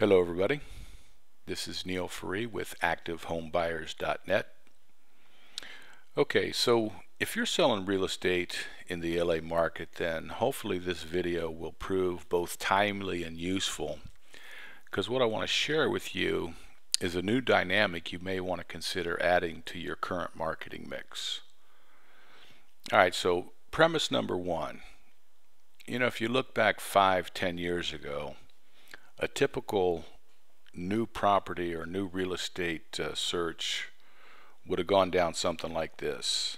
Hello everybody, this is Neil Ferree with ActiveHomeBuyers.net. Okay, so if you're selling real estate in the LA market, then hopefully this video will prove both timely and useful, because what I want to share with you is a new dynamic you may want to consider adding to your current marketing mix. Alright, so premise number one, if you look back 5-10 years ago, a typical new property or new real estate search would have gone down something like this.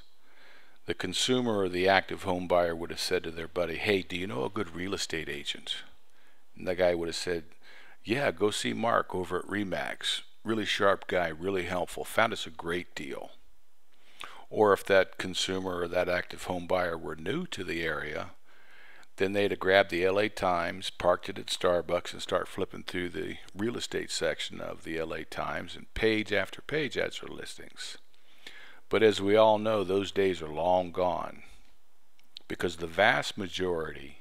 The consumer or the active home buyer would have said to their buddy, "Hey, do you know a good real estate agent?" And the guy would have said, "Yeah, go see Mark over at Remax. Really sharp guy, really helpful, found us a great deal." Or if that consumer or that active home buyer were new to the area, then they'd have grabbed the LA Times, parked it at Starbucks, and start flipping through the real estate section of the LA Times, and page after page ads for listings. But as we all know, those days are long gone, because the vast majority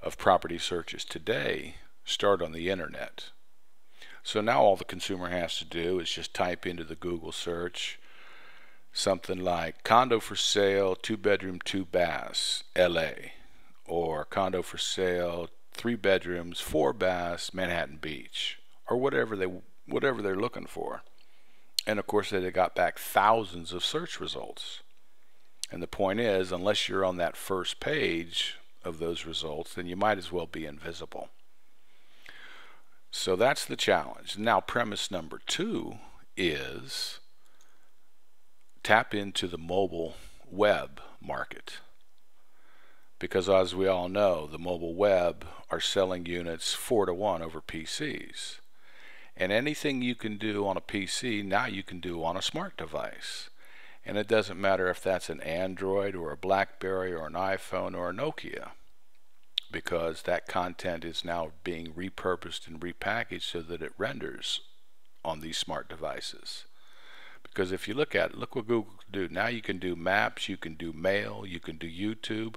of property searches today start on the internet. So now all the consumer has to do is just type into the Google search something like condo for sale, 2-bedroom, 2 baths, LA. Or condo for sale, 3 bedrooms, 4 baths, Manhattan Beach, or whatever they're looking for. And of course they got back thousands of search results. And the point is, unless you're on that first page of those results, then you might as well be invisible. So that's the challenge. Now premise number two is tap into the mobile web market. Because as we all know, the mobile web are selling units 4-to-1 over PCs. And anything you can do on a PC, now you can do on a smart device. And it doesn't matter if that's an Android or a BlackBerry or an iPhone or a Nokia, because that content is now being repurposed and repackaged so that it renders on these smart devices. Because if you look what Google can do. Now you can do maps, you can do mail, you can do YouTube.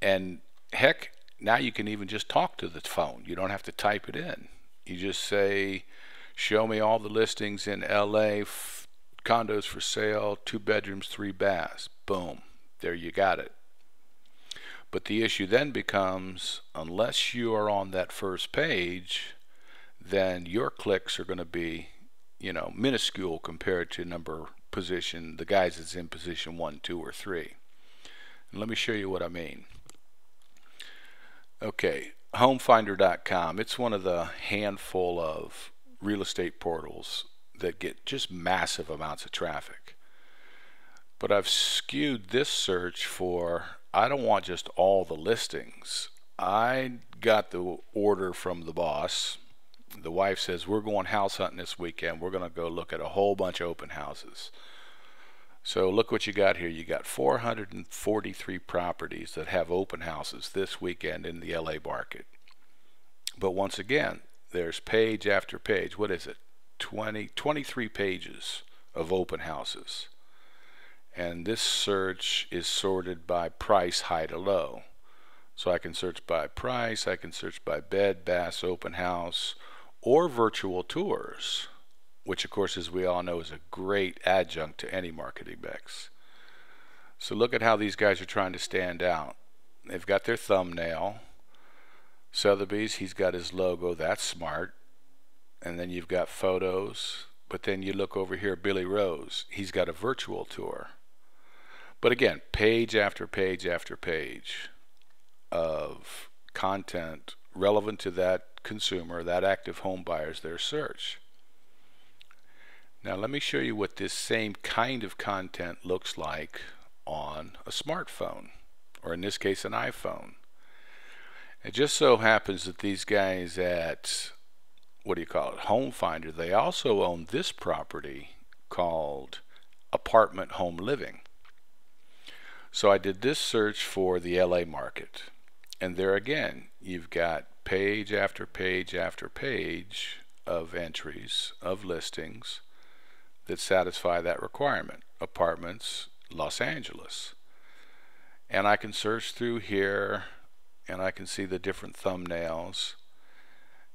And heck, now you can even just talk to the phone. You don't have to type it in. You just say, "Show me all the listings in LA, condos for sale, 2 bedrooms, 3 baths." Boom, there you got it. But the issue then becomes, unless you are on that first page, then your clicks are going to be, minuscule compared to the guys that's in position 1, 2, or 3. And let me show you what I mean. Okay, Homefinder.com, it's one of the handful of real estate portals that get just massive amounts of traffic. But I've skewed this search for, I don't want just all the listings. I got the order from the boss. The wife says, "We're going house hunting this weekend. We're going to go look at a whole bunch of open houses." So look what you got here. You got 443 properties that have open houses this weekend in the LA market. But once again, there's page after page. What is it? 23 pages of open houses. And this search is sorted by price, high to low. So I can search by price, I can search by bed, baths, open house, or virtual tours, which of course, as we all know, is a great adjunct to any marketing mix. So look at how these guys are trying to stand out. They've got their thumbnail. Sotheby's, he's got his logo, that's smart. And then you've got photos. But then you look over here, Billy Rose, he's got a virtual tour. But again, page after page after page of content relevant to that consumer, that active home buyer's their search. Now let me show you what this same kind of content looks like on a smartphone, or in this case an iPhone. It just so happens that these guys at, Homefinder, they also own this property called Apartment Home Living. So I did this search for the LA market, and there again you've got page after page after page of entries of listings that satisfy that requirement. Apartments, Los Angeles. And I can search through here and I can see the different thumbnails,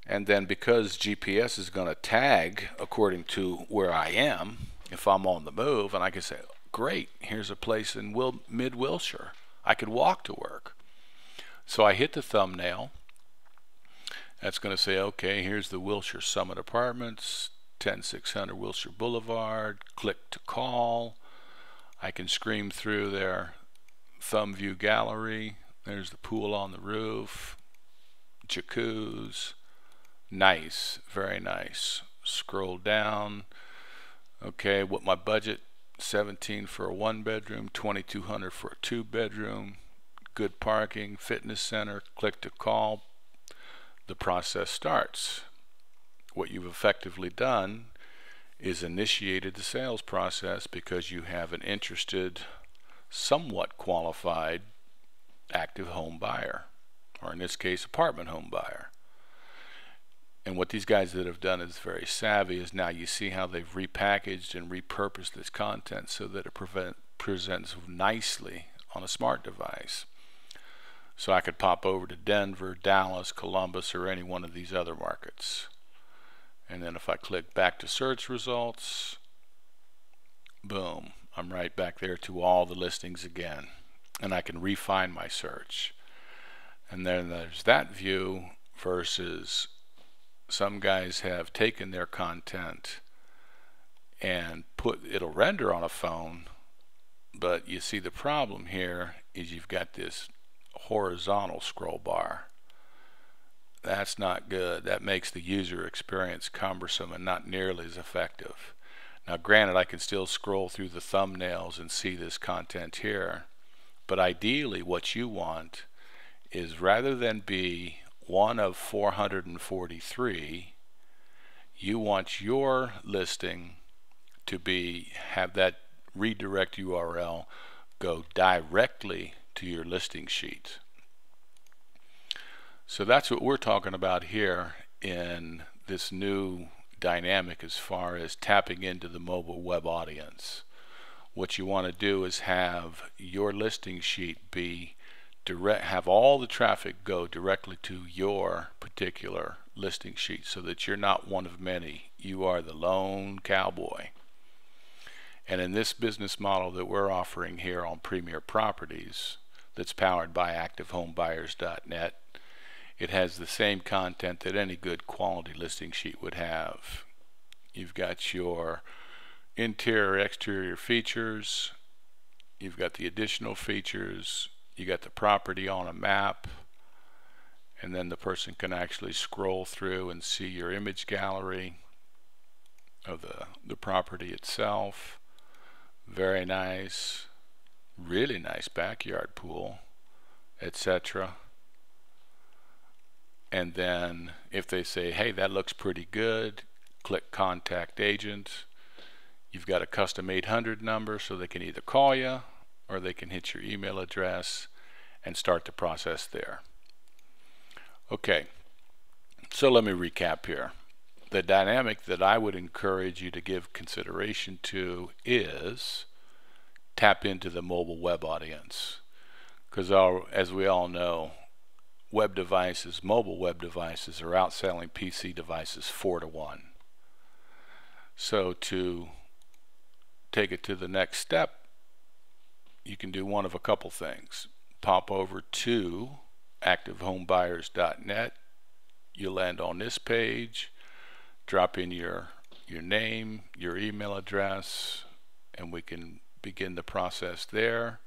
And then because GPS is going to tag according to where I am, if I'm on the move, and I can say, great, here's a place in mid-Wilshire. I could walk to work. So I hit the thumbnail. That's going to say, okay, here's the Wilshire Summit Apartments, 10600 Wilshire Boulevard. Click to call. I can scream through their thumb view gallery. There's the pool on the roof, jacuzzi. Nice, very nice. Scroll down. Okay, what my budget? 17 for a 1-bedroom, 2200 for a 2-bedroom. Good parking, fitness center. Click to call. The process starts. What you've effectively done is initiated the sales process because you have an interested, somewhat qualified active home buyer, or in this case apartment home buyer. And what these guys that have done is very savvy, is now you see how they've repackaged and repurposed this content so that it presents nicely on a smart device. So I could pop over to Denver, Dallas, Columbus, or any one of these other markets. And then if I click back to search results, boom, I'm right back there to all the listings again. And I can refine my search. And then there's that view versus some guys have taken their content and it'll render on a phone, but you see the problem here is you've got this horizontal scroll bar. That's not good. That makes the user experience cumbersome and not nearly as effective. Now granted, I can still scroll through the thumbnails and see this content here, but ideally what you want is, rather than be one of 443, you want your listing to have that redirect URL go directly to your listing sheet. So that's what we're talking about here in this new dynamic as far as tapping into the mobile web audience. What you want to do is have your listing sheet have all the traffic go directly to your particular listing sheet, so that you're not one of many. You are the lone cowboy. And in this business model that we're offering here on Premier Properties, that's powered by ActiveHomeBuyers.net, it has the same content that any good quality listing sheet would have. You've got your interior, exterior features, you've got the additional features, you got the property on a map, and then the person can actually scroll through and see your image gallery of the property itself. Very nice, really nice backyard pool, etc. And then if they say, hey, that looks pretty good, click contact agent. You've got a custom 800 number, so they can either call you or they can hit your email address and start the process there. Okay, so let me recap here. The dynamic that I would encourage you to give consideration to is tap into the mobile web audience, because as we all know, mobile web devices are outselling PC devices 4-to-1. So to take it to the next step, you can do one of a couple things. Pop over to ActiveHomeBuyers.net. You land on this page, drop in your name, your email address, and we can begin the process there.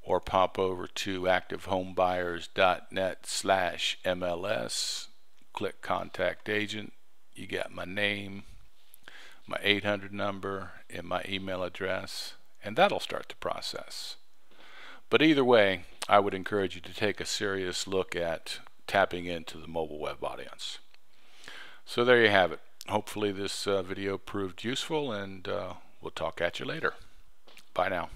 Or pop over to ActiveHomeBuyers.net/MLS, click contact agent. You got my name, my 800 number, and my email address, and that'll start the process. But either way, I would encourage you to take a serious look at tapping into the mobile web audience. So there you have it. Hopefully this video proved useful, and we'll talk at you later. Bye now.